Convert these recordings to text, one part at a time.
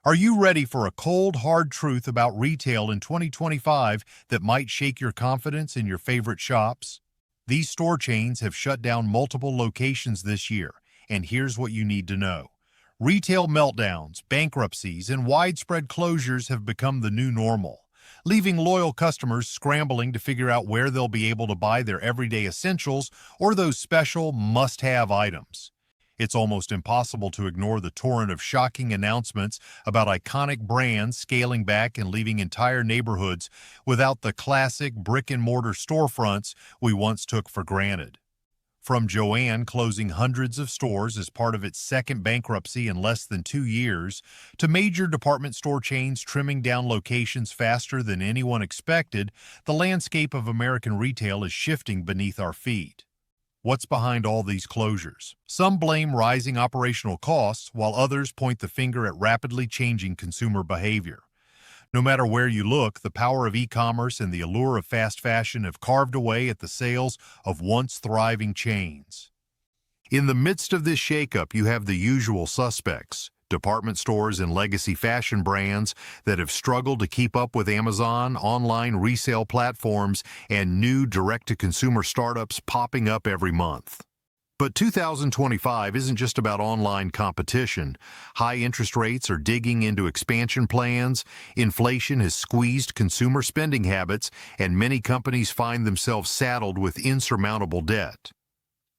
Are you ready for a cold, hard truth about retail in 2025 that might shake your confidence in your favorite shops? These store chains have shut down multiple locations this year, and here's what you need to know. Retail meltdowns, bankruptcies, and widespread closures have become the new normal, leaving loyal customers scrambling to figure out where they'll be able to buy their everyday essentials or those special must-have items. It's almost impossible to ignore the torrent of shocking announcements about iconic brands scaling back and leaving entire neighborhoods without the classic brick-and-mortar storefronts we once took for granted. From Joann closing hundreds of stores as part of its second bankruptcy in less than 2 years, to major department store chains trimming down locations faster than anyone expected, the landscape of American retail is shifting beneath our feet. What's behind all these closures? Some blame rising operational costs, while others point the finger at rapidly changing consumer behavior. No matter where you look, the power of e-commerce and the allure of fast fashion have carved away at the sales of once thriving chains. In the midst of this shakeup, you have the usual suspects: department stores and legacy fashion brands that have struggled to keep up with Amazon, online resale platforms, and new direct-to-consumer startups popping up every month. But 2025 isn't just about online competition. High interest rates are digging into expansion plans, inflation has squeezed consumer spending habits, and many companies find themselves saddled with insurmountable debt.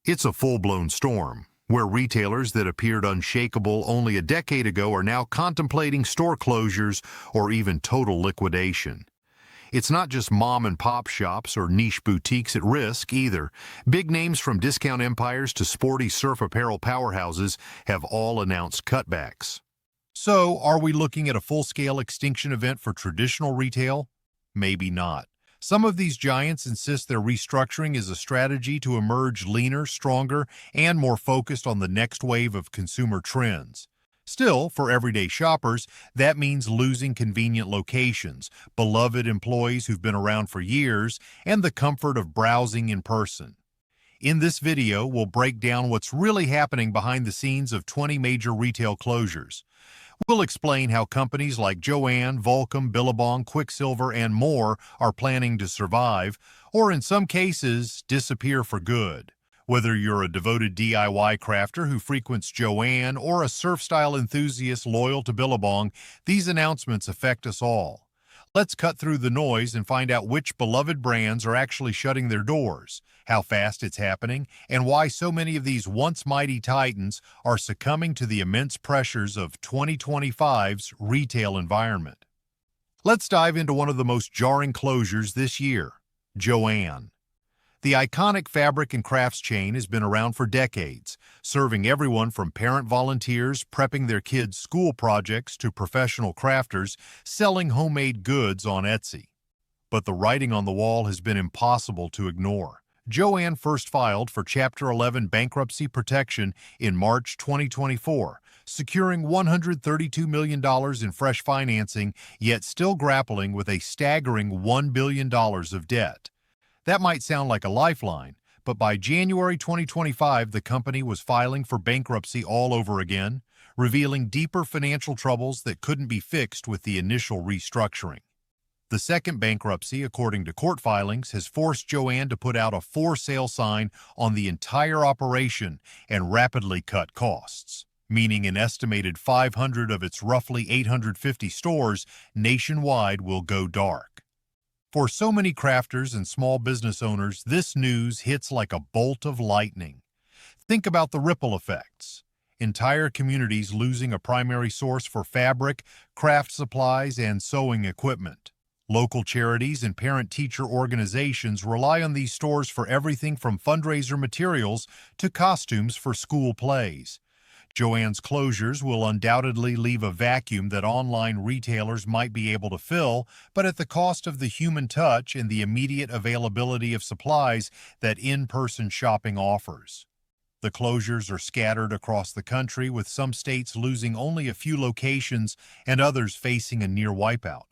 It's a full-blown storm, where retailers that appeared unshakable only a decade ago are now contemplating store closures or even total liquidation. It's not just mom-and-pop shops or niche boutiques at risk, either. Big names from discount empires to sporty surf apparel powerhouses have all announced cutbacks. So, are we looking at a full-scale extinction event for traditional retail? Maybe not. Some of these giants insist their restructuring is a strategy to emerge leaner, stronger, and more focused on the next wave of consumer trends. Still, for everyday shoppers, that means losing convenient locations, beloved employees who've been around for years, and the comfort of browsing in person. In this video, we'll break down what's really happening behind the scenes of 20 major retail closures. We'll explain how companies like Joann, Volcom, Billabong, Quicksilver, and more are planning to survive, or in some cases, disappear for good. Whether you're a devoted DIY crafter who frequents Joann or a surf-style enthusiast loyal to Billabong, these announcements affect us all. Let's cut through the noise and find out which beloved brands are actually shutting their doors, how fast it's happening, and why so many of these once mighty titans are succumbing to the immense pressures of 2025's retail environment. Let's dive into one of the most jarring closures this year, Joann. The iconic fabric and crafts chain has been around for decades, serving everyone from parent volunteers prepping their kids' school projects to professional crafters selling homemade goods on Etsy. But the writing on the wall has been impossible to ignore. Joann first filed for Chapter 11 bankruptcy protection in March 2024, securing $132 million in fresh financing, yet still grappling with a staggering $1 billion of debt. That might sound like a lifeline, but by January 2025, the company was filing for bankruptcy all over again, revealing deeper financial troubles that couldn't be fixed with the initial restructuring. The second bankruptcy, according to court filings, has forced Joann to put out a for sale sign on the entire operation and rapidly cut costs, meaning an estimated 500 of its roughly 850 stores nationwide will go dark. For so many crafters and small business owners, this news hits like a bolt of lightning. Think about the ripple effects. Entire communities losing a primary source for fabric, craft supplies, and sewing equipment. Local charities and parent-teacher organizations rely on these stores for everything from fundraiser materials to costumes for school plays. Joann's closures will undoubtedly leave a vacuum that online retailers might be able to fill, but at the cost of the human touch and the immediate availability of supplies that in-person shopping offers. The closures are scattered across the country, with some states losing only a few locations and others facing a near wipeout.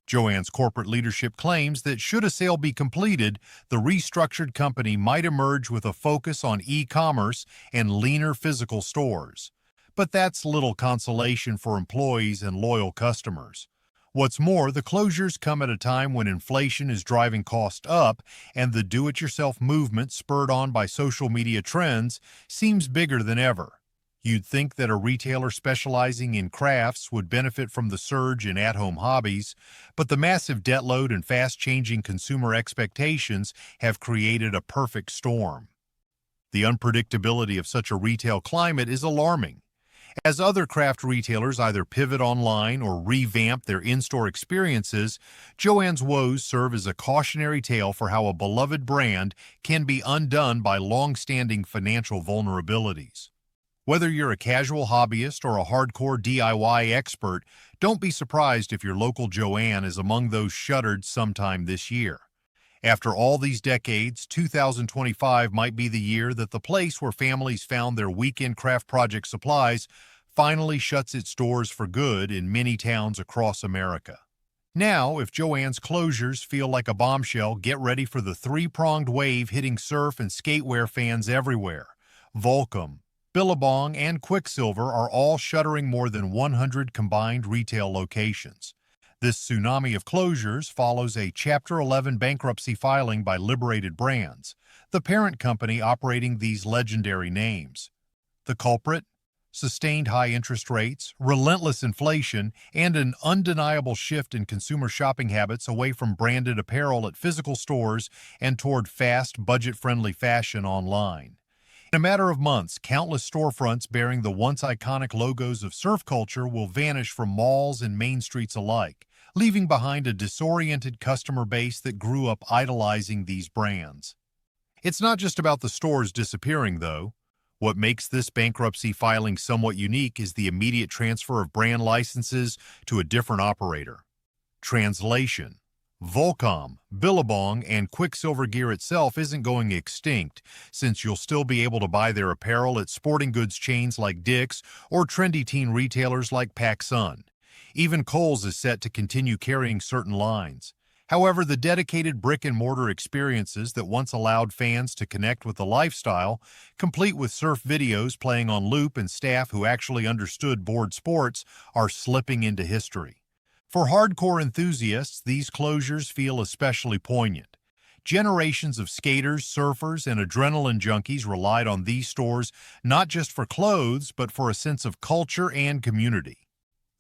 Joann's corporate leadership claims that should a sale be completed, the restructured company might emerge with a focus on e-commerce and leaner physical stores. But that's little consolation for employees and loyal customers. What's more, the closures come at a time when inflation is driving costs up and the do-it-yourself movement spurred on by social media trends seems bigger than ever. You'd think that a retailer specializing in crafts would benefit from the surge in at-home hobbies, but the massive debt load and fast-changing consumer expectations have created a perfect storm. The unpredictability of such a retail climate is alarming. As other craft retailers either pivot online or revamp their in-store experiences, Joann's woes serve as a cautionary tale for how a beloved brand can be undone by long-standing financial vulnerabilities. Whether you're a casual hobbyist or a hardcore DIY expert, don't be surprised if your local Joann is among those shuttered sometime this year. After all these decades, 2025 might be the year that the place where families found their weekend craft project supplies finally shuts its doors for good in many towns across America. Now, if Joann's closures feel like a bombshell, get ready for the three-pronged wave hitting surf and skatewear fans everywhere. Volcom, Billabong, and Quicksilver are all shuttering more than 100 combined retail locations. This tsunami of closures follows a Chapter 11 bankruptcy filing by Liberated Brands, the parent company operating these legendary names. The culprit? Sustained high interest rates, relentless inflation, and an undeniable shift in consumer shopping habits away from branded apparel at physical stores and toward fast, budget-friendly fashion online. In a matter of months, countless storefronts bearing the once iconic logos of surf culture will vanish from malls and main streets alike, leaving behind a disoriented customer base that grew up idolizing these brands. It's not just about the stores disappearing, though. What makes this bankruptcy filing somewhat unique is the immediate transfer of brand licenses to a different operator. Translation: Volcom, Billabong, and Quicksilver gear itself isn't going extinct, since you'll still be able to buy their apparel at sporting goods chains like Dick's or trendy teen retailers like PacSun. Even Kohl's is set to continue carrying certain lines. However, the dedicated brick-and-mortar experiences that once allowed fans to connect with the lifestyle, complete with surf videos playing on loop and staff who actually understood board sports, are slipping into history. For hardcore enthusiasts, these closures feel especially poignant. Generations of skaters, surfers, and adrenaline junkies relied on these stores not just for clothes, but for a sense of culture and community.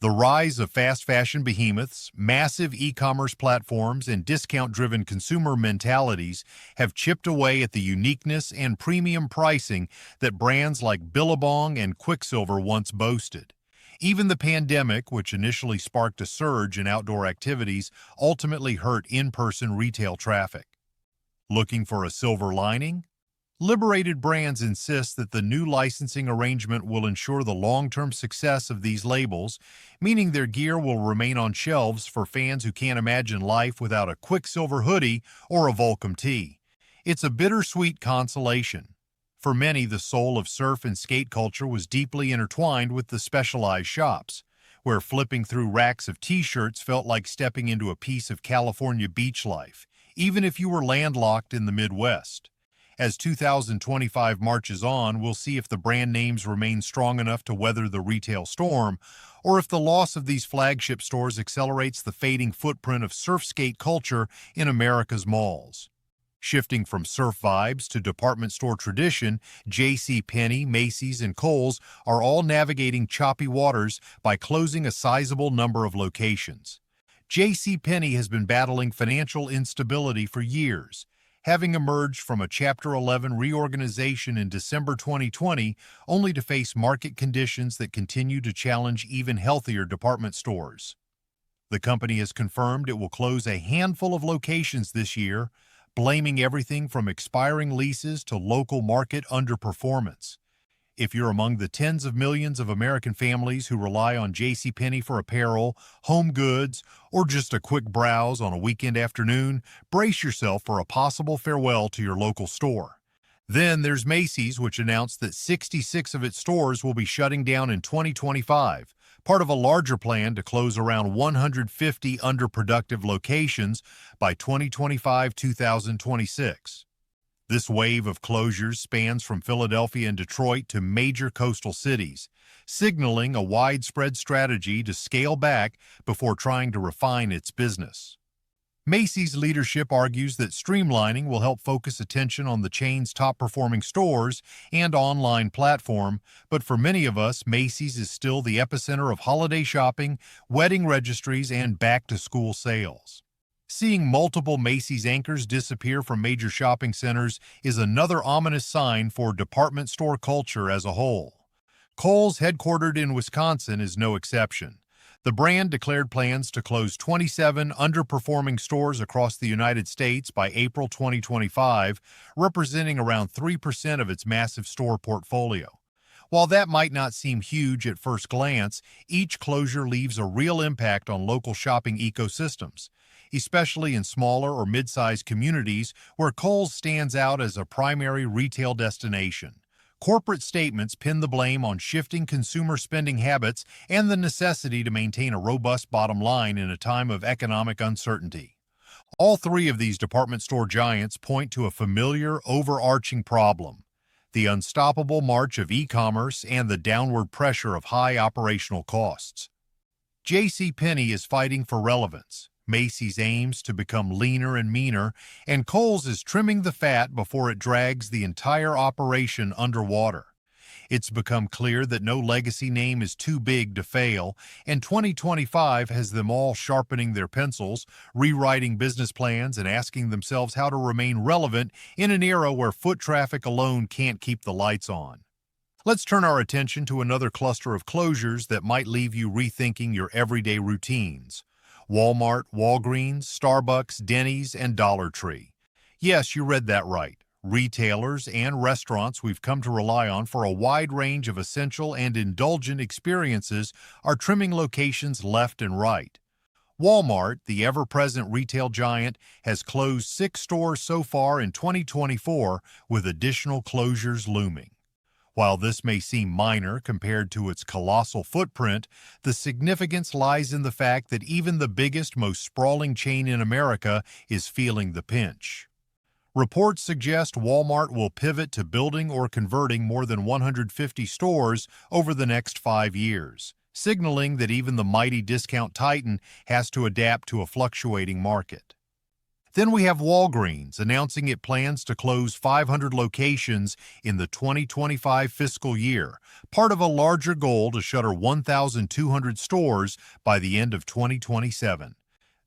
The rise of fast fashion behemoths, massive e-commerce platforms, and discount-driven consumer mentalities have chipped away at the uniqueness and premium pricing that brands like Billabong and Quicksilver once boasted. Even the pandemic, which initially sparked a surge in outdoor activities, ultimately hurt in-person retail traffic. Looking for a silver lining? Liberated Brands insist that the new licensing arrangement will ensure the long-term success of these labels, meaning their gear will remain on shelves for fans who can't imagine life without a Quicksilver hoodie or a Volcom tee. It's a bittersweet consolation. For many, the soul of surf and skate culture was deeply intertwined with the specialized shops, where flipping through racks of t-shirts felt like stepping into a piece of California beach life, even if you were landlocked in the Midwest. As 2025 marches on, we'll see if the brand names remain strong enough to weather the retail storm, or if the loss of these flagship stores accelerates the fading footprint of surf skate culture in America's malls. Shifting from surf vibes to department store tradition, JCPenney, Macy's, and Kohl's are all navigating choppy waters by closing a sizable number of locations. JCPenney has been battling financial instability for years, having emerged from a Chapter 11 reorganization in December 2020, only to face market conditions that continue to challenge even healthier department stores. The company has confirmed it will close a handful of locations this year, blaming everything from expiring leases to local market underperformance. If you're among the tens of millions of American families who rely on JCPenney for apparel, home goods, or just a quick browse on a weekend afternoon, brace yourself for a possible farewell to your local store. Then there's Macy's, which announced that 66 of its stores will be shutting down in 2025, part of a larger plan to close around 150 underproductive locations by 2025-2026. This wave of closures spans from Philadelphia and Detroit to major coastal cities, signaling a widespread strategy to scale back before trying to refine its business. Macy's leadership argues that streamlining will help focus attention on the chain's top-performing stores and online platform, but for many of us, Macy's is still the epicenter of holiday shopping, wedding registries, and back-to-school sales. Seeing multiple Macy's anchors disappear from major shopping centers is another ominous sign for department store culture as a whole. Kohl's, headquartered in Wisconsin, is no exception. The brand declared plans to close 27 underperforming stores across the United States by April 2025, representing around 3% of its massive store portfolio. While that might not seem huge at first glance, each closure leaves a real impact on local shopping ecosystems, especially in smaller or mid-sized communities where Kohl's stands out as a primary retail destination. Corporate statements pin the blame on shifting consumer spending habits and the necessity to maintain a robust bottom line in a time of economic uncertainty. All three of these department store giants point to a familiar, overarching problem: the unstoppable march of e-commerce and the downward pressure of high operational costs. JCPenney is fighting for relevance. Macy's aims to become leaner and meaner, and Kohl's is trimming the fat before it drags the entire operation underwater. It's become clear that no legacy name is too big to fail, and 2025 has them all sharpening their pencils, rewriting business plans, and asking themselves how to remain relevant in an era where foot traffic alone can't keep the lights on. Let's turn our attention to another cluster of closures that might leave you rethinking your everyday routines: Walmart, Walgreens, Starbucks, Denny's, and Dollar Tree. Yes, you read that right. Retailers and restaurants we've come to rely on for a wide range of essential and indulgent experiences are trimming locations left and right. Walmart, the ever-present retail giant, has closed 6 stores so far in 2024, with additional closures looming. While this may seem minor compared to its colossal footprint, the significance lies in the fact that even the biggest, most sprawling chain in America is feeling the pinch. Reports suggest Walmart will pivot to building or converting more than 150 stores over the next 5 years, signaling that even the mighty discount titan has to adapt to a fluctuating market. Then we have Walgreens announcing it plans to close 500 locations in the 2025 fiscal year, part of a larger goal to shutter 1,200 stores by the end of 2027.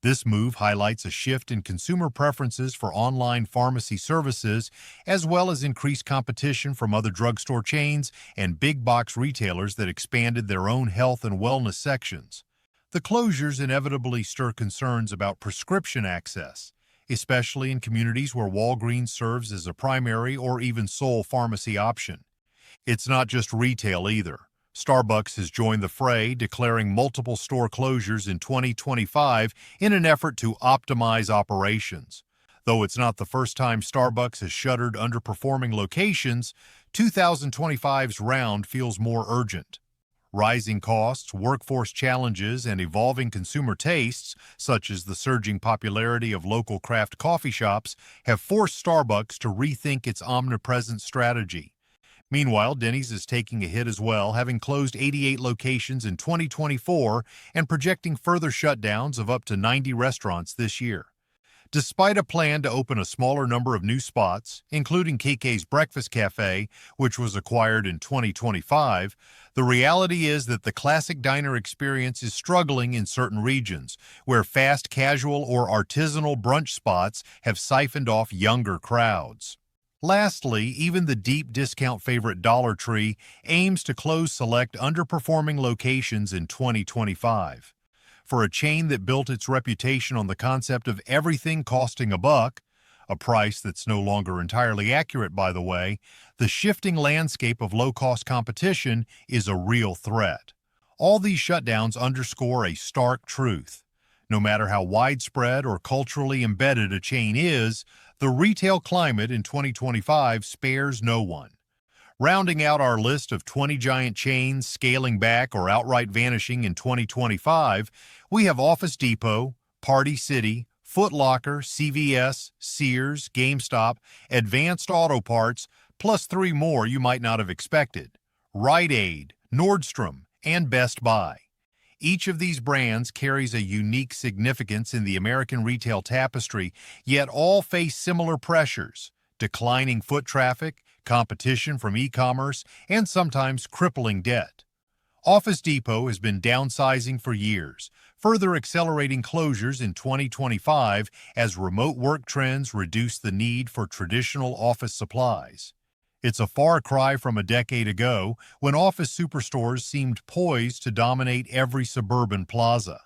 This move highlights a shift in consumer preferences for online pharmacy services, as well as increased competition from other drugstore chains and big-box retailers that expanded their own health and wellness sections. The closures inevitably stir concerns about prescription access, especially in communities where Walgreens serves as a primary or even sole pharmacy option. It's not just retail either. Starbucks has joined the fray, declaring multiple store closures in 2025 in an effort to optimize operations. Though it's not the first time Starbucks has shuttered underperforming locations, 2025's round feels more urgent. Rising costs, workforce challenges, and evolving consumer tastes, such as the surging popularity of local craft coffee shops, have forced Starbucks to rethink its omnipresent strategy. Meanwhile, Denny's is taking a hit as well, having closed 88 locations in 2024 and projecting further shutdowns of up to 90 restaurants this year. Despite a plan to open a smaller number of new spots, including KK's Breakfast Cafe, which was acquired in 2025, the reality is that the classic diner experience is struggling in certain regions, where fast casual or artisanal brunch spots have siphoned off younger crowds. Lastly, even the deep discount favorite Dollar Tree aims to close select underperforming locations in 2025. For a chain that built its reputation on the concept of everything costing a buck, a price that's no longer entirely accurate, by the way, the shifting landscape of low-cost competition is a real threat. All these shutdowns underscore a stark truth. No matter how widespread or culturally embedded a chain is, the retail climate in 2025 spares no one. Rounding out our list of 20 giant chains scaling back or outright vanishing in 2025, we have Office Depot, Party City, Foot Locker, CVS, Sears, GameStop, Advanced Auto Parts, plus 3 more you might not have expected. Rite Aid, Nordstrom, and Best Buy. Each of these brands carries a unique significance in the American retail tapestry, yet all face similar pressures: declining foot traffic, competition from e-commerce, and sometimes crippling debt. Office Depot has been downsizing for years, further accelerating closures in 2025 as remote work trends reduce the need for traditional office supplies. It's a far cry from a decade ago when office superstores seemed poised to dominate every suburban plaza.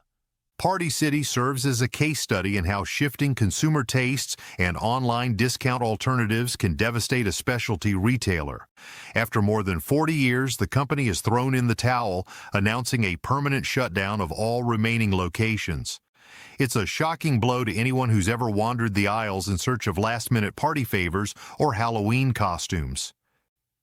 Party City serves as a case study in how shifting consumer tastes and online discount alternatives can devastate a specialty retailer. After more than 40 years, the company has thrown in the towel, announcing a permanent shutdown of all remaining locations. It's a shocking blow to anyone who's ever wandered the aisles in search of last-minute party favors or Halloween costumes.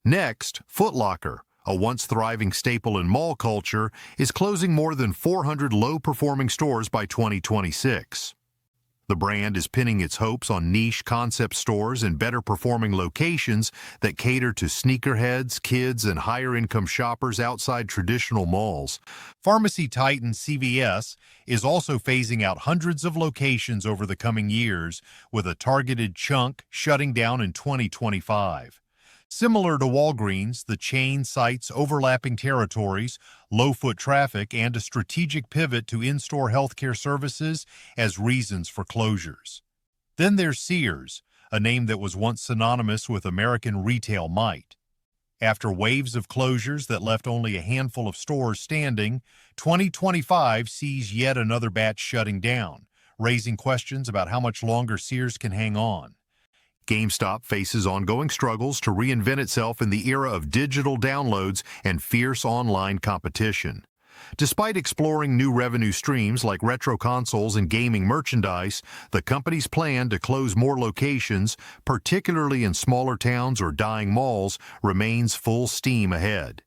Next, Foot Locker, a once thriving staple in mall culture, is closing more than 400 low-performing stores by 2026. The brand is pinning its hopes on niche concept stores and better-performing locations that cater to sneakerheads, kids, and higher-income shoppers outside traditional malls. Pharmacy titan CVS is also phasing out hundreds of locations over the coming years, with a targeted chunk shutting down in 2025. Similar to Walgreens, the chain cites overlapping territories, low foot traffic, and a strategic pivot to in-store healthcare services as reasons for closures. Then there's Sears, a name that was once synonymous with American retail might. After waves of closures that left only a handful of stores standing, 2025 sees yet another batch shutting down, raising questions about how much longer Sears can hang on. GameStop faces ongoing struggles to reinvent itself in the era of digital downloads and fierce online competition. Despite exploring new revenue streams like retro consoles and gaming merchandise, the company's plan to close more locations, particularly in smaller towns or dying malls, remains full steam ahead.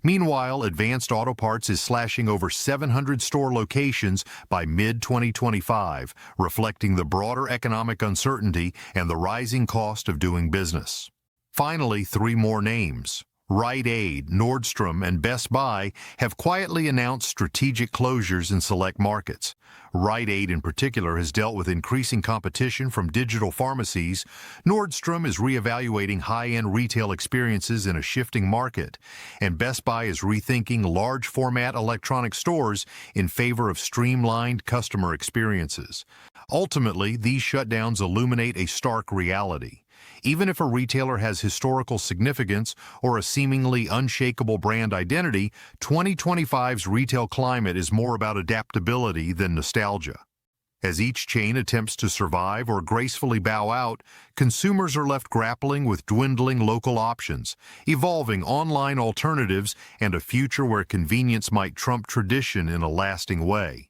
Meanwhile, Advanced Auto Parts is slashing over 700 store locations by mid-2025, reflecting the broader economic uncertainty and the rising cost of doing business. Finally, 3 more names. Rite Aid, Nordstrom, and Best Buy have quietly announced strategic closures in select markets. Rite Aid in particular has dealt with increasing competition from digital pharmacies. Nordstrom is reevaluating high-end retail experiences in a shifting market, and Best Buy is rethinking large-format electronic stores in favor of streamlined customer experiences. Ultimately, these shutdowns illuminate a stark reality. Even if a retailer has historical significance or a seemingly unshakable brand identity, 2025's retail climate is more about adaptability than nostalgia. As each chain attempts to survive or gracefully bow out, consumers are left grappling with dwindling local options, evolving online alternatives, and a future where convenience might trump tradition in a lasting way.